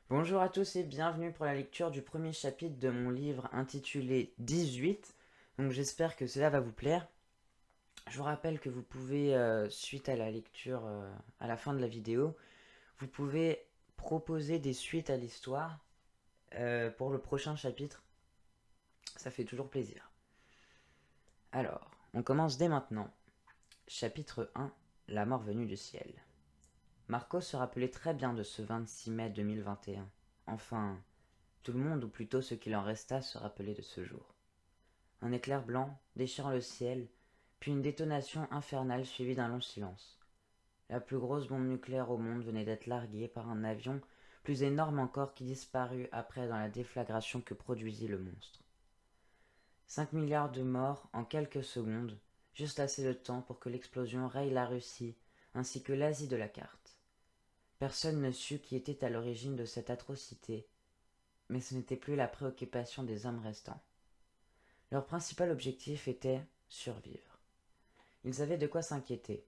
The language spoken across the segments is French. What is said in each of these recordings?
Bonjour à tous et bienvenue pour la lecture du premier chapitre de mon livre intitulé 18. Donc j'espère que cela va vous plaire. Je vous rappelle que vous pouvez, suite à la lecture, à la fin de la vidéo, vous pouvez proposer des suites à l'histoire pour le prochain chapitre. Ça fait toujours plaisir. Alors, on commence dès maintenant. Chapitre 1. La mort venue du ciel. Marco se rappelait très bien de ce 26 mai 2021. Enfin, tout le monde, ou plutôt ce qu'il en resta, se rappelait de ce jour. Un éclair blanc, déchirant le ciel, puis une détonation infernale suivie d'un long silence. La plus grosse bombe nucléaire au monde venait d'être larguée par un avion plus énorme encore qui disparut après dans la déflagration que produisit le monstre. 5 milliards de morts en quelques secondes, juste assez de temps pour que l'explosion raye la Russie ainsi que l'Asie de la carte. Personne ne sut qui était à l'origine de cette atrocité, mais ce n'était plus la préoccupation des hommes restants. Leur principal objectif était survivre. Ils avaient de quoi s'inquiéter.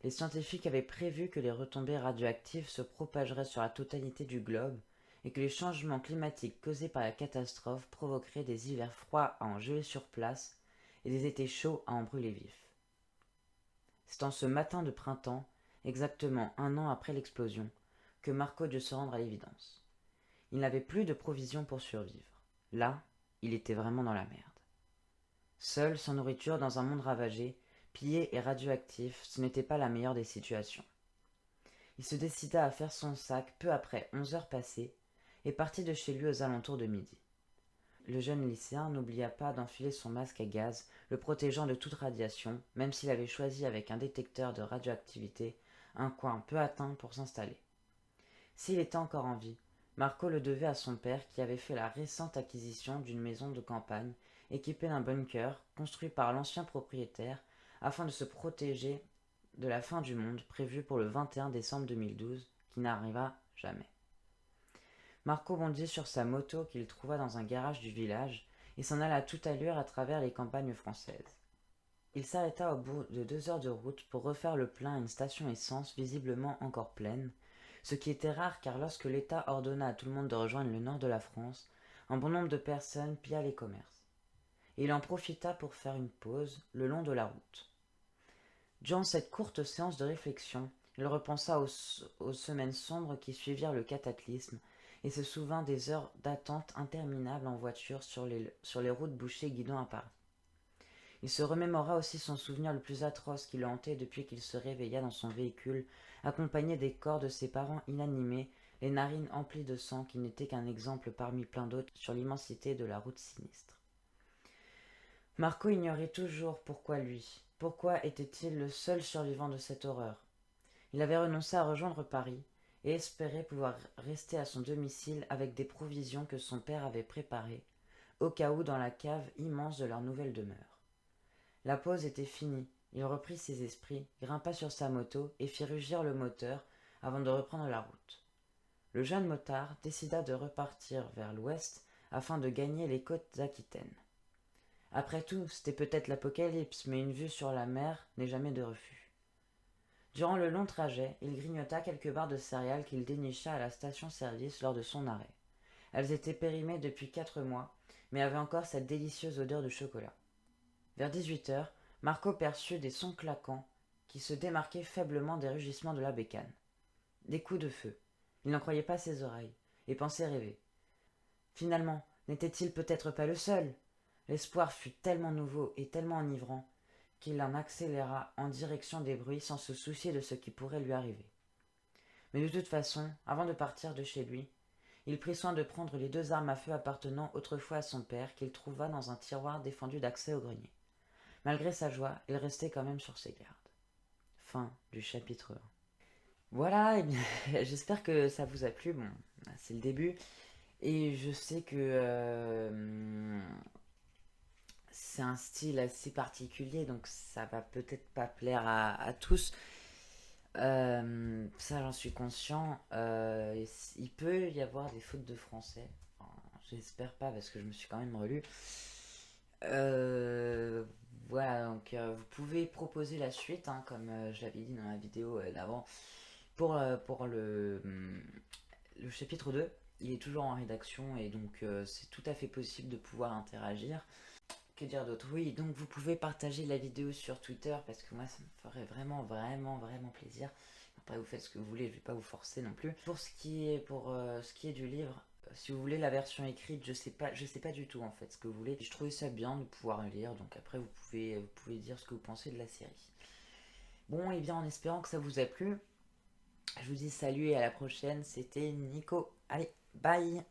Les scientifiques avaient prévu que les retombées radioactives se propageraient sur la totalité du globe et que les changements climatiques causés par la catastrophe provoqueraient des hivers froids à en geler sur place et des étés chauds à en brûler vifs. C'est en ce matin de printemps, exactement un an après l'explosion, que Marco dut se rendre à l'évidence. Il n'avait plus de provisions pour survivre. Là, il était vraiment dans la merde. Seul, sans nourriture, dans un monde ravagé, pillé et radioactif, ce n'était pas la meilleure des situations. Il se décida à faire son sac peu après 11 heures passées et partit de chez lui aux alentours de midi. Le jeune lycéen n'oublia pas d'enfiler son masque à gaz, le protégeant de toute radiation, même s'il avait choisi avec un détecteur de radioactivité un coin peu atteint pour s'installer. S'il était encore en vie, Marco le devait à son père qui avait fait la récente acquisition d'une maison de campagne équipée d'un bunker construit par l'ancien propriétaire afin de se protéger de la fin du monde prévue pour le 21 décembre 2012 qui n'arriva jamais. Marco bondit sur sa moto qu'il trouva dans un garage du village et s'en alla à toute allure à travers les campagnes françaises. Il s'arrêta au bout de 2 heures de route pour refaire le plein à une station essence visiblement encore pleine, ce qui était rare car lorsque l'État ordonna à tout le monde de rejoindre le nord de la France, un bon nombre de personnes pilla les commerces. Et il en profita pour faire une pause le long de la route. Durant cette courte séance de réflexion, il repensa aux semaines sombres qui suivirent le cataclysme et se souvint des heures d'attente interminables en voiture sur les routes bouchées guidant à Paris. Il se remémora aussi son souvenir le plus atroce qui le hantait depuis qu'il se réveilla dans son véhicule, accompagné des corps de ses parents inanimés, les narines emplies de sang qui n'était qu'un exemple parmi plein d'autres sur l'immensité de la route sinistre. Marco ignorait toujours pourquoi lui. Pourquoi était-il le seul survivant de cette horreur? Il avait renoncé à rejoindre Paris et espérait pouvoir rester à son domicile avec des provisions que son père avait préparées, au cas où dans la cave immense de leur nouvelle demeure. La pause était finie, il reprit ses esprits, grimpa sur sa moto et fit rugir le moteur avant de reprendre la route. Le jeune motard décida de repartir vers l'ouest afin de gagner les côtes aquitaines. Après tout, c'était peut-être l'apocalypse, mais une vue sur la mer n'est jamais de refus. Durant le long trajet, il grignota quelques barres de céréales qu'il dénicha à la station-service lors de son arrêt. Elles étaient périmées depuis 4 mois, mais avaient encore cette délicieuse odeur de chocolat. Vers 18 heures, Marco perçut des sons claquants qui se démarquaient faiblement des rugissements de la bécane. Des coups de feu. Il n'en croyait pas ses oreilles, et pensait rêver. Finalement, n'était-il peut-être pas le seul? L'espoir fut tellement nouveau et tellement enivrant qu'il en accéléra en direction des bruits sans se soucier de ce qui pourrait lui arriver. Mais de toute façon, avant de partir de chez lui, il prit soin de prendre les 2 armes à feu appartenant autrefois à son père qu'il trouva dans un tiroir défendu d'accès au grenier. Malgré sa joie, il restait quand même sur ses gardes. Fin du chapitre 1. Voilà, eh bien, j'espère que ça vous a plu. Bon, c'est le début. Et je sais que c'est un style assez particulier, donc ça va peut-être pas plaire à tous. Ça, j'en suis conscient. Il peut y avoir des fautes de français. Enfin, j'espère pas parce que je me suis quand même relu. Euh, voilà, donc vous pouvez proposer la suite, hein, comme je l'avais dit dans la vidéo d'avant, pour le chapitre 2. il est toujours en rédaction et donc c'est tout à fait possible de pouvoir interagir. Que dire d'autre? Oui, donc vous pouvez partager la vidéo sur Twitter parce que moi ça me ferait vraiment plaisir. Après vous faites ce que vous voulez, je vais pas vous forcer non plus. Pour ce qui est du livre, si vous voulez la version écrite, je sais pas du tout en fait ce que vous voulez. Je trouvais ça bien de pouvoir lire, donc après vous pouvez dire ce que vous pensez de la série. Bon, et bien en espérant que ça vous a plu, je vous dis salut et à la prochaine. C'était Nico. Allez, bye!